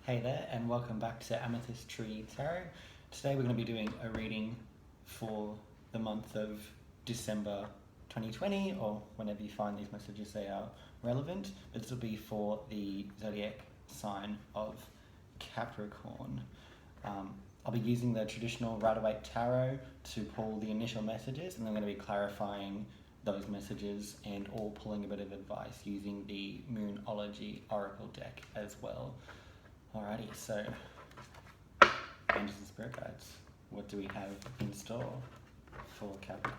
Hey there, and welcome back to Amethyst Tree Tarot. Today we're going to be doing a reading for the month of December 2020, or whenever you find these messages they are relevant. This will be for the zodiac sign of Capricorn. I'll be using the traditional Rider-Waite Tarot to pull the initial messages, and I'm going to be clarifying those messages and all pulling a bit of advice using the Moonology Oracle deck as well. Alrighty, so Angels and Spirit Guides, what do we have in store for Capricorn?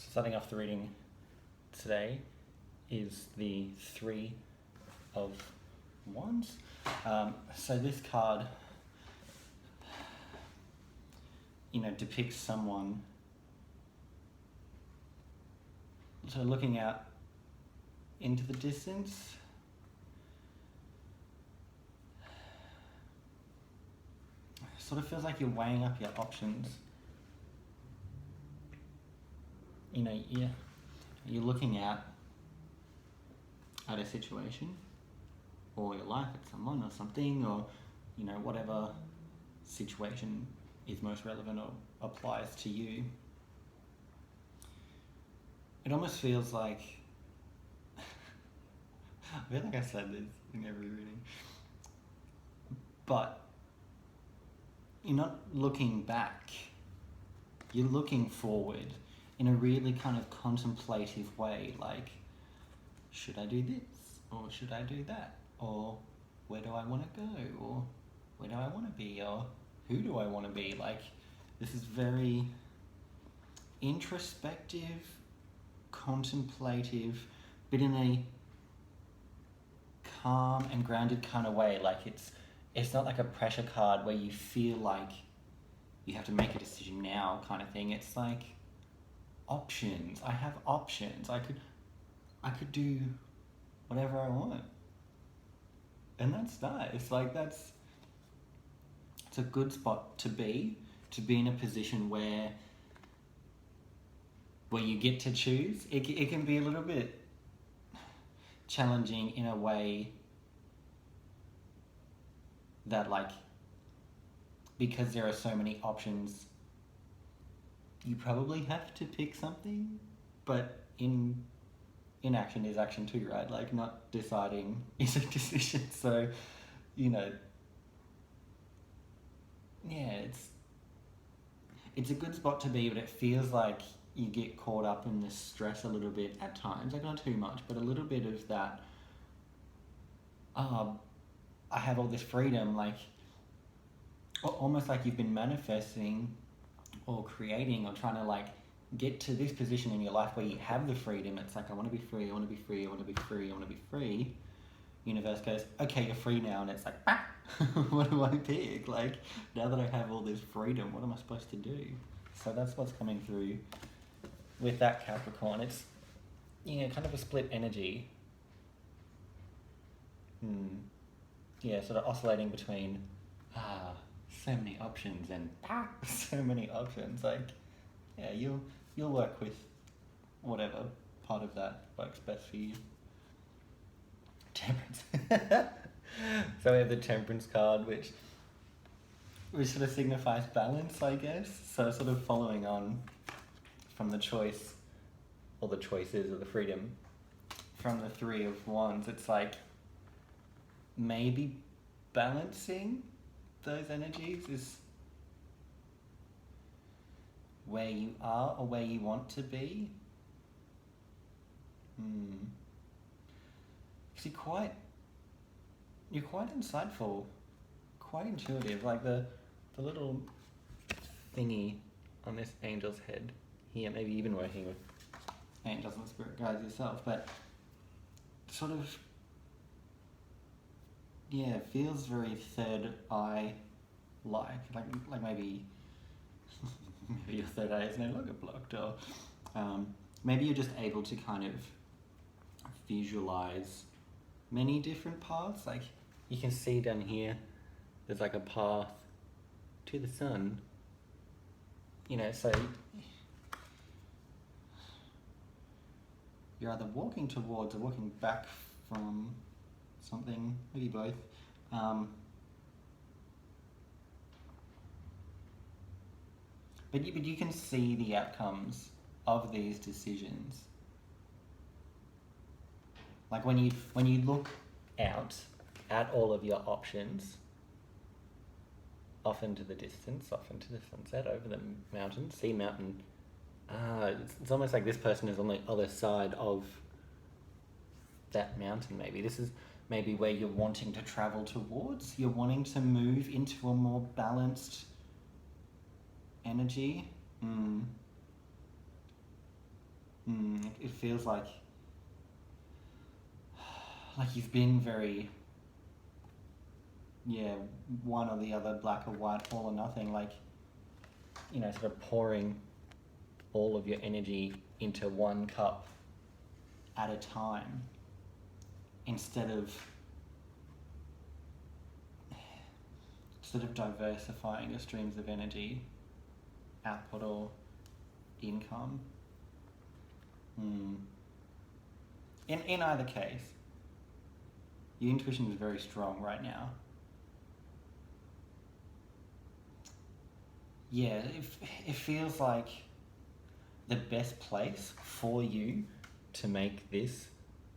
Starting off the reading today is the Three of Wands. So this card, depicts someone sort of looking out into the distance. Sort of feels like you're weighing up your options. You're looking at a situation, or your life at someone or something, or whatever situation is most relevant or applies to you. It almost feels like I feel like I said this in every reading, but you're not looking back, you're looking forward in a really kind of contemplative way, like, should I do this, or should I do that, or where do I want to go, or where do I want to be, or who do I want to be? Like, this is very introspective, contemplative, but in a calm and grounded kind of way. Like, it's not like a pressure card where you feel like you have to make a decision now kind of thing. It's like, options. I have options. I could do whatever I want, and that's nice. Like, it's a good spot to be in a position where you get to choose. It can be a little bit challenging in a way that, like, because there are so many options, you probably have to pick something, but inaction is action too, right? Like, not deciding is a decision. So, yeah, it's a good spot to be, but it feels like you get caught up in this stress a little bit at times. Like, not too much, but a little bit of that, I have all this freedom, like, almost like you've been manifesting or creating or trying to, like, get to this position in your life where you have the freedom. It's like, I want to be free, I want to be free, I want to be free, I want to be free. Universe goes, okay, you're free now. And it's like, what do I pick? Like, now that I have all this freedom, what am I supposed to do? So that's what's coming through with that Capricorn. It's, kind of a split energy. Yeah, sort of oscillating between, so many options, and so many options. Like, yeah, you'll work with whatever part of that works best for you. Temperance. So we have the Temperance card, which sort of signifies balance, I guess. So sort of following on from the choice, or the choices, or the freedom from the Three of Wands, it's like maybe balancing those energies is where you are or where you want to be. Because you're quite insightful, quite intuitive. Like the little thingy on this angel's head here, maybe you've been working with angels and spirit guides yourself, but sort of, yeah, feels very third eye like maybe maybe your third eye is no longer blocked, or maybe you're just able to kind of visualize many different paths. Like you can see down here there's like a path to the sun, so you're either walking towards or walking back from something, maybe both. But you can see the outcomes of these decisions. Like when you look out at all of your options, off into the distance, off into the sunset, over the mountain, see mountain. It's almost like this person is on the other side of that mountain. Maybe this is maybe where you're wanting to travel towards. You're wanting to move into a more balanced energy. It feels like you've been very, one or the other, black or white, all or nothing, sort of pouring all of your energy into one cup at a time instead of diversifying your streams of energy, output or income. In either case, your intuition is very strong right now. Yeah, it feels like the best place for you to make this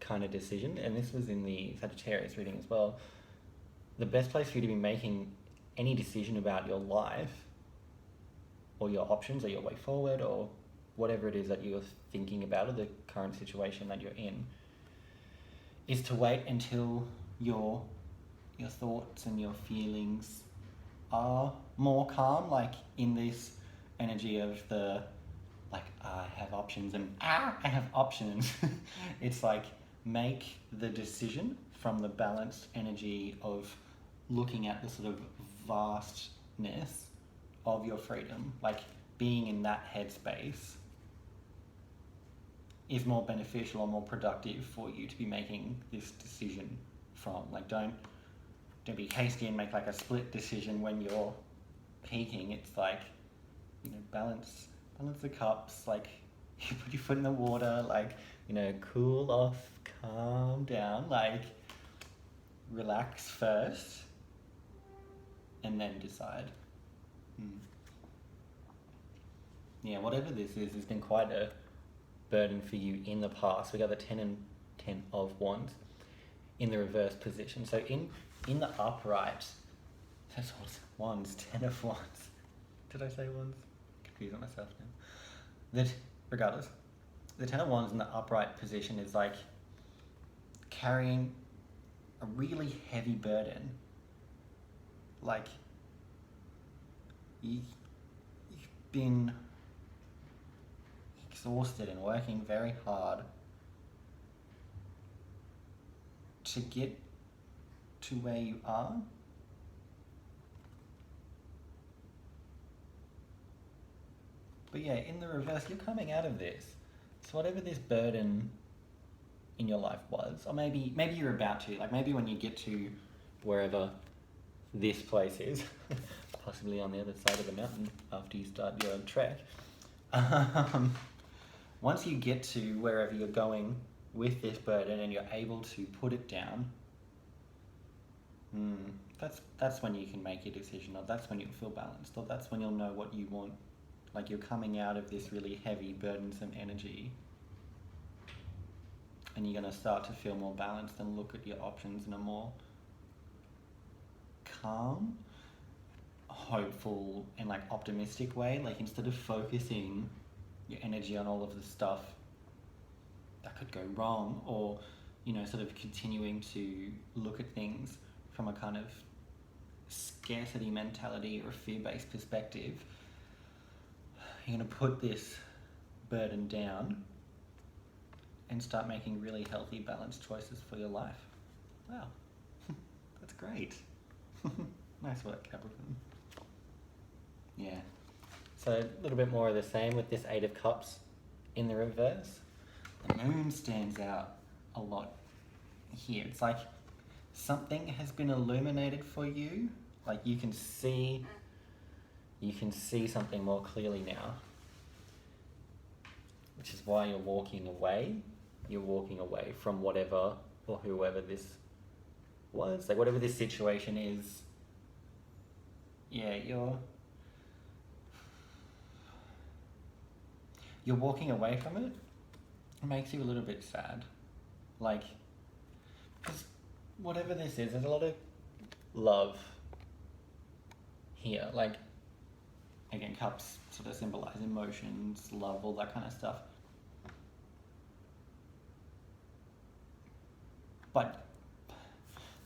kind of decision, and this was in the Sagittarius reading as well, the best place for you to be making any decision about your life or your options or your way forward or whatever it is that you're thinking about or the current situation that you're in is to wait until your thoughts and your feelings are more calm, like in this energy of the I have options and I have options. It's like make the decision from the balanced energy of looking at the sort of vastness of your freedom, like being in that headspace is more beneficial or more productive for you to be making this decision from. Like don't be hasty and make like a split decision when you're peaking. It's like, balance the cups, like you put your foot in the water, like, cool off, calm down, like relax first and then decide. Yeah, whatever this is, has been quite a burden for you in the past. We got the 10 and 10 of Wands in the reverse position. So in the upright, that's what's Wands, 10 of Wands. Did I say Wands? Confusing myself now. Regardless, the 10 of Wands in the upright position is like carrying a really heavy burden. Like you've been exhausted and working very hard to get to where you are. But yeah, in the reverse, you're coming out of this. So whatever this burden in your life was, or maybe you're about to, like maybe when you get to wherever this place is, possibly on the other side of the mountain after you start your trek, once you get to wherever you're going with this burden and you're able to put it down, that's when you can make your decision, or that's when you'll feel balanced, or that's when you'll know what you want. Like you're coming out of this really heavy, burdensome energy and you're going to start to feel more balanced and look at your options in a more calm hopeful and like optimistic way. Like instead of focusing your energy on all of the stuff that could go wrong, or sort of continuing to look at things from a kind of scarcity mentality or a fear-based perspective, you're going to put this burden down and start making really healthy, balanced choices for your life. Wow, that's great. Nice work, Capricorn. Yeah. So a little bit more of the same with this Eight of Cups in the reverse. The moon stands out a lot here. It's like something has been illuminated for you. Like you can see something more clearly now, which is why you're walking away. You're walking away from whatever or whoever this was, like whatever this situation is. Yeah, you're walking away from it. It makes you a little bit sad, like, because whatever this is, there's a lot of love here. Like, again, cups sort of symbolize emotions, love, all that kind of stuff. But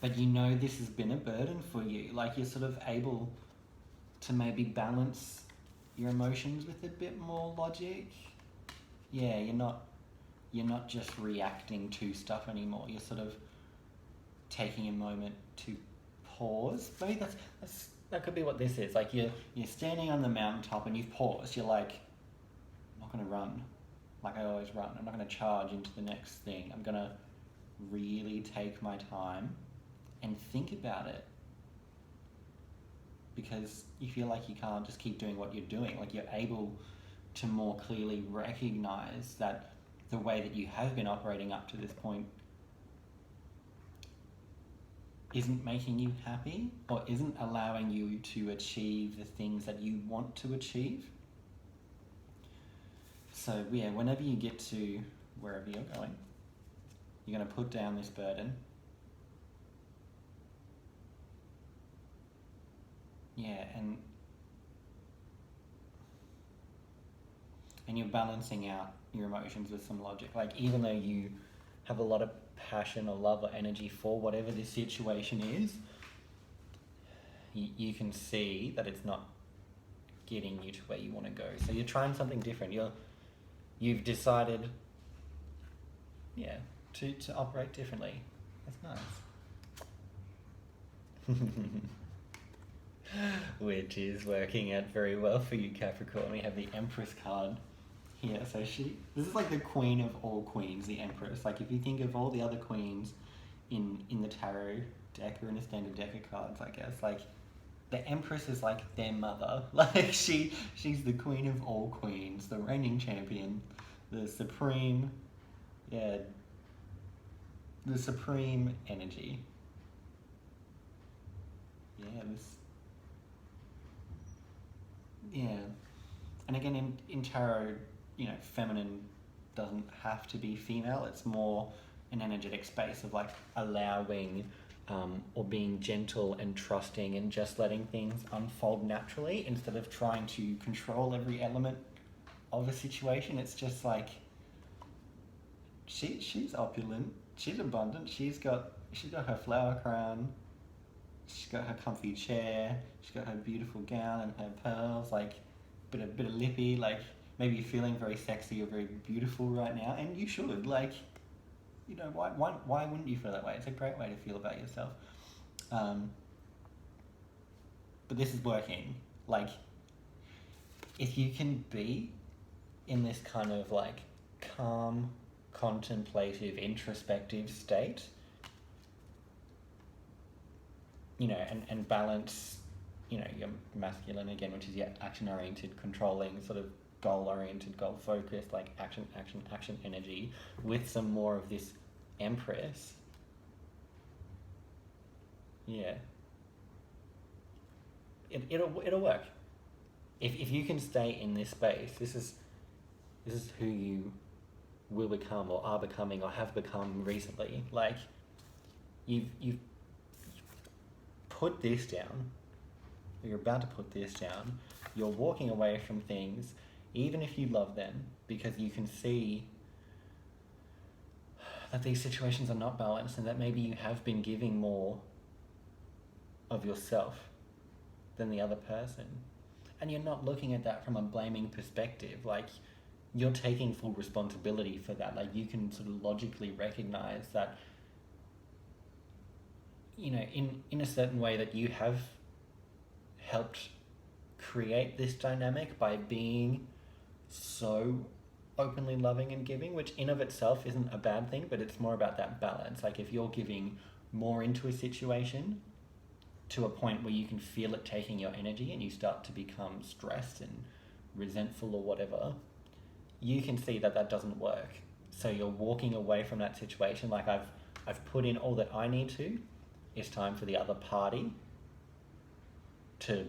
this has been a burden for you. Like, you're sort of able to maybe balance your emotions with a bit more logic. Yeah, you're not just reacting to stuff anymore. You're sort of taking a moment to pause. Maybe that could be what this is. Like you're standing on the mountaintop and you've paused. You're like, I'm not going to run like I always run. I'm not going to charge into the next thing. I'm going to really take my time and think about it, because you feel like you can't just keep doing what you're doing. Like you're able to more clearly recognize that the way that you have been operating up to this point isn't making you happy, or isn't allowing you to achieve the things that you want to achieve. So yeah, whenever you get to wherever you're going, you're going to put down this burden. Yeah, and you're balancing out your emotions with some logic. Like, even though you have a lot of passion or love or energy for whatever this situation is, you can see that it's not getting you to where you want to go. So you're trying something different. You've decided, yeah, to operate differently. That's nice. Which is working out very well for you, Capricorn. We have the Empress card here. So this is like the queen of all queens, the Empress. Like, if you think of all the other queens in the tarot deck, or in a standard deck of cards, I guess, like, the Empress is like their mother. Like, she's the queen of all queens, the reigning champion, the supreme energy. Yeah, and again, in tarot, feminine doesn't have to be female. It's more an energetic space of like allowing or being gentle and trusting and just letting things unfold naturally, instead of trying to control every element of a situation. It's just like, she's opulent, she's abundant, she's got her flower crown, she's got her comfy chair, she's got her beautiful gown and her pearls, like bit of lippy, like maybe you're feeling very sexy or very beautiful right now, and you should, like, why wouldn't you feel that way? It's a great way to feel about yourself. But this is working. Like, if you can be in this kind of like calm, contemplative, introspective state, and balance, your masculine again, which is your action-oriented, controlling, sort of goal-oriented, goal-focused, like action energy, with some more of this Empress. Yeah. It'll work. If you can stay in this space, this is who you will become, or are becoming, or have become recently. Like, you've put this down, you're about to put this down, you're walking away from things, even if you love them, because you can see that these situations are not balanced and that maybe you have been giving more of yourself than the other person. And you're not looking at that from a blaming perspective. Like, you're taking full responsibility for that. Like, you can sort of logically recognize that, you know, in a certain way that you have helped create this dynamic by being so openly loving and giving, which in of itself isn't a bad thing, but it's more about that balance. Like, if you're giving more into a situation to a point where you can feel it taking your energy and you start to become stressed and resentful or whatever, you can see that that doesn't work. So you're walking away from that situation. Like, I've put in all that I need to. It's time for the other party to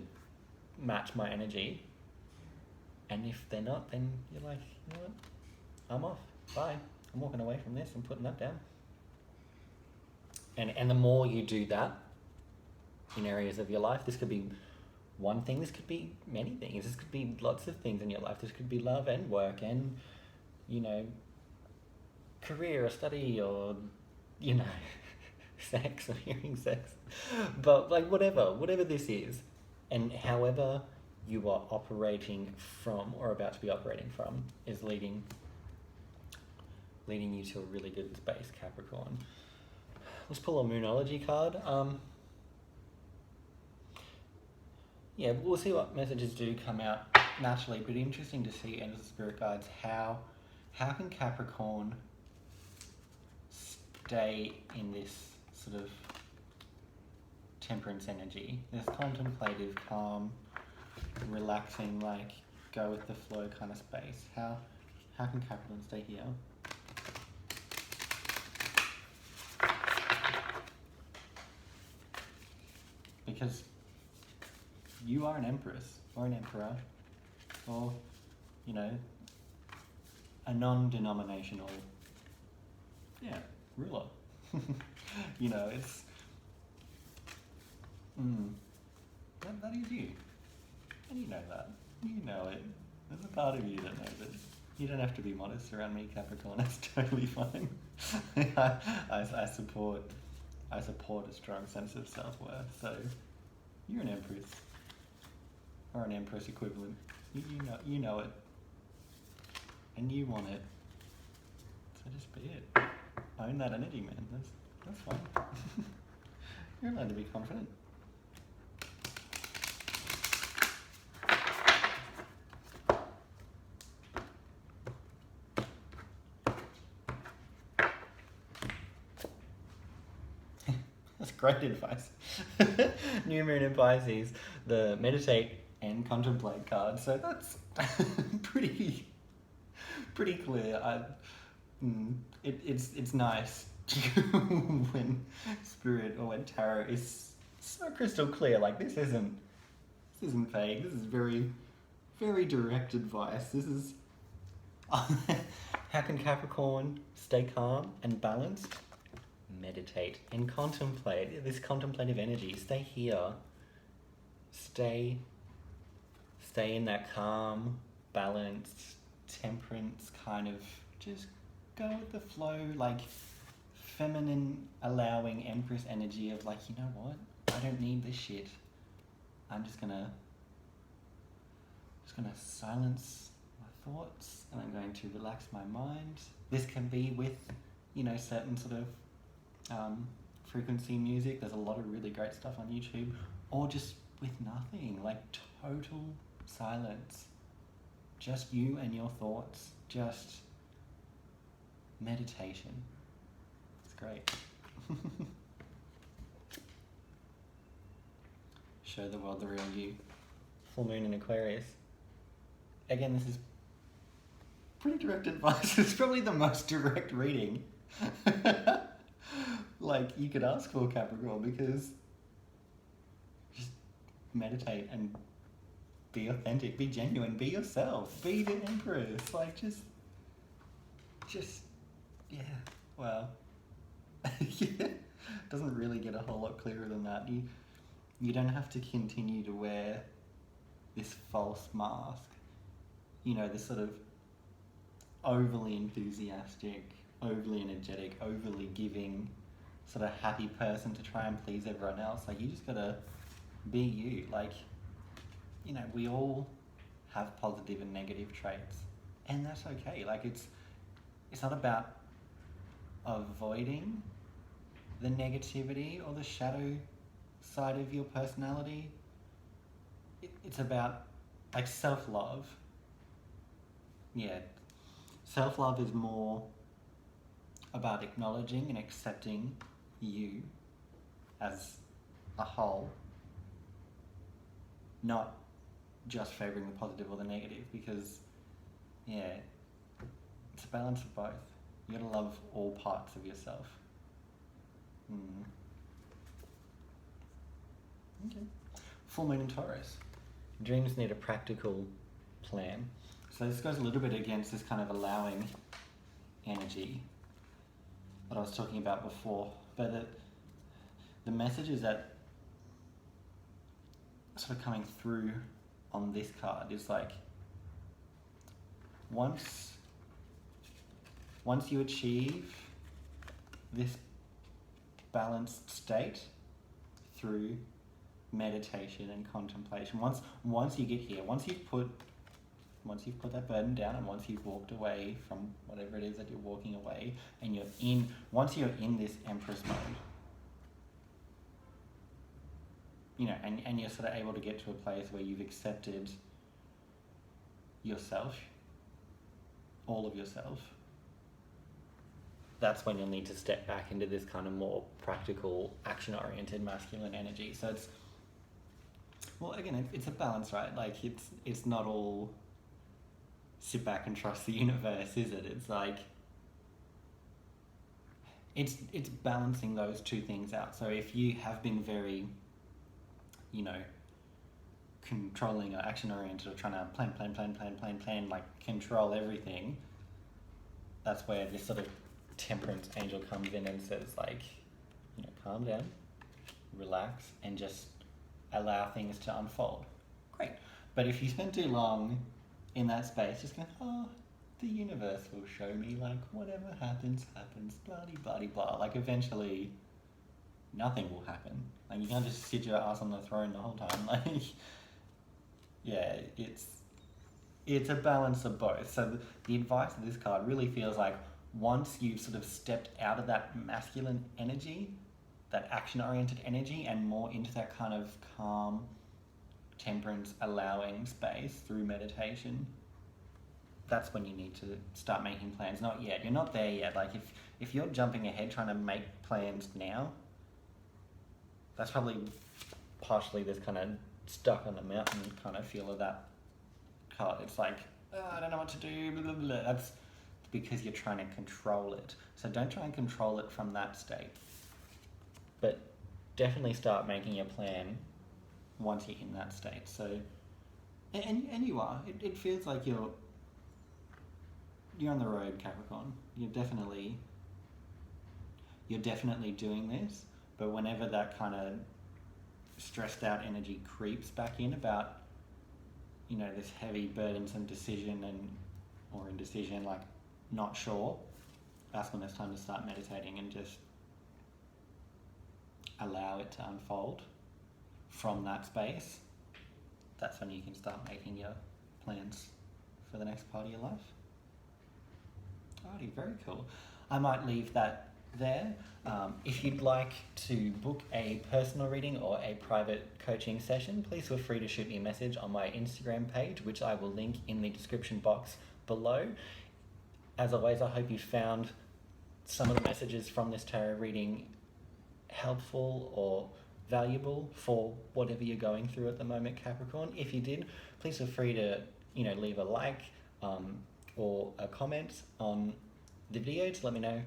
match my energy. And if they're not, then you're like, you know what? I'm off. Bye. I'm walking away from this and putting that down. And the more you do that in areas of your life, this could be one thing, this could be many things, this could be lots of things in your life. This could be love and work and, you know, career or study or, you know, sex or hearing sex. But like whatever this is, and however you are operating from or about to be operating from is leading you to a really good space, Capricorn. Let's pull a Moonology card. Yeah, we'll see what messages do come out naturally, but interesting to see as the spirit guides how can Capricorn stay in this sort of temperance energy, this contemplative, calm, relaxing, like go with the flow kind of space. How can Capricorn stay here? Because you are an empress or an emperor or, you know, a non-denominational, ruler. You know, it's, that is you. And you know that. You know it. There's a part of you that knows it. You don't have to be modest around me, Capricorn. That's totally fine. I support a strong sense of self-worth. So you're an empress. Or an empress equivalent. You know it. And you want it. So just be it. Own that energy, man. That's fine. You're allowed to be confident. That's great advice. New Moon in Pisces, the meditate and contemplate card. So that's pretty clear. It's nice when spirit or when tarot is so crystal clear. Like this isn't vague. This is very, very direct advice. This is how can Capricorn stay calm and balanced? Meditate and contemplate. This contemplative energy. Stay here. Stay in that calm, balanced, temperance kind of, just go with the flow, like feminine, allowing empress energy of like, you know what? I don't need this shit. I'm just gonna silence my thoughts and I'm going to relax my mind. This can be with, you know, certain sort of frequency music. There's a lot of really great stuff on YouTube, or just with nothing, like total silence, just you and your thoughts, just meditation. It's great. Show the world the real you. Full moon in Aquarius. Again, this is pretty direct advice. It's probably the most direct reading like you could ask for, Capricorn, because just meditate and be authentic, be genuine, be yourself, be the empress. Like just yeah, wow. Yeah. Doesn't really get a whole lot clearer than that. You don't have to continue to wear this false mask, you know, this sort of overly enthusiastic, overly energetic, overly giving, sort of happy person to try and please everyone else. Like, you just gotta be you. Like, you know, we all have positive and negative traits, and that's okay. Like, it's not about avoiding the negativity or the shadow side of your personality. It's about, like, self-love. Yeah, self-love is more about acknowledging and accepting you as a whole, not just favouring the positive or the negative, because, yeah, it's a balance of both. You gotta love all parts of yourself. Okay. Full moon in Taurus. Dreams need a practical plan. So this goes a little bit against this kind of allowing energy that I was talking about before, but the messages that sort of coming through on this card is like, once you achieve this balanced state through meditation and contemplation, once you get here, once you've put that burden down, and once you've walked away from whatever it is that you're walking away, and once you're in this Empress mode, you know, and you're sort of able to get to a place where you've accepted yourself, all of yourself, that's when you'll need to step back into this kind of more practical, action-oriented masculine energy. So it's, well, again, it's a balance, right? Like, it's not all sit back and trust the universe, is it? It's like, it's balancing those two things out. So if you have been very, you know, controlling or action-oriented, or trying to plan, like control everything, that's where this sort of temperance angel comes in and says, like, you know, calm down, relax, and just allow things to unfold. Great. But if you spend too long in that space just going, oh, the universe will show me, like, whatever happens, blah, blah, like, eventually nothing will happen. Like, you can't just sit your ass on the throne the whole time. Like, yeah, it's a balance of both. So the advice of this card really feels like, once you've sort of stepped out of that masculine energy, that action-oriented energy, and more into that kind of calm, temperance, allowing space through meditation, that's when you need to start making plans. Not yet. You're not there yet. Like, if you're jumping ahead trying to make plans now, that's probably partially this kind of stuck on the mountain kind of feel of that card. It's like, oh, I don't know what to do, blah, blah, blah. That's because you're trying to control it. So don't try and control it from that state. But definitely start making a plan once you're in that state. So, and you are. It feels like you're on the road, Capricorn. You're definitely doing this. But whenever that kind of stressed out energy creeps back in about, you know, this heavy, burdensome decision or indecision, like, not sure, that's when it's time to start meditating and just allow it to unfold from that space. That's when you can start making your plans for the next part of your life. Alrighty, very cool. I might leave that there. If you'd like to book a personal reading or a private coaching session, please feel free to shoot me a message on my Instagram page, which I will link in the description box below. As always, I hope you found some of the messages from this tarot reading helpful or valuable for whatever you're going through at the moment, Capricorn. If you did, please feel free to, you know, leave a like or a comment on the video to let me know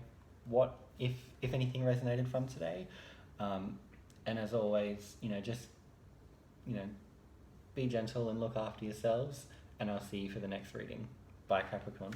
what, if anything resonated from today. And as always, you know, just, you know, be gentle and look after yourselves, and I'll see you for the next reading. Bye, Capricorn.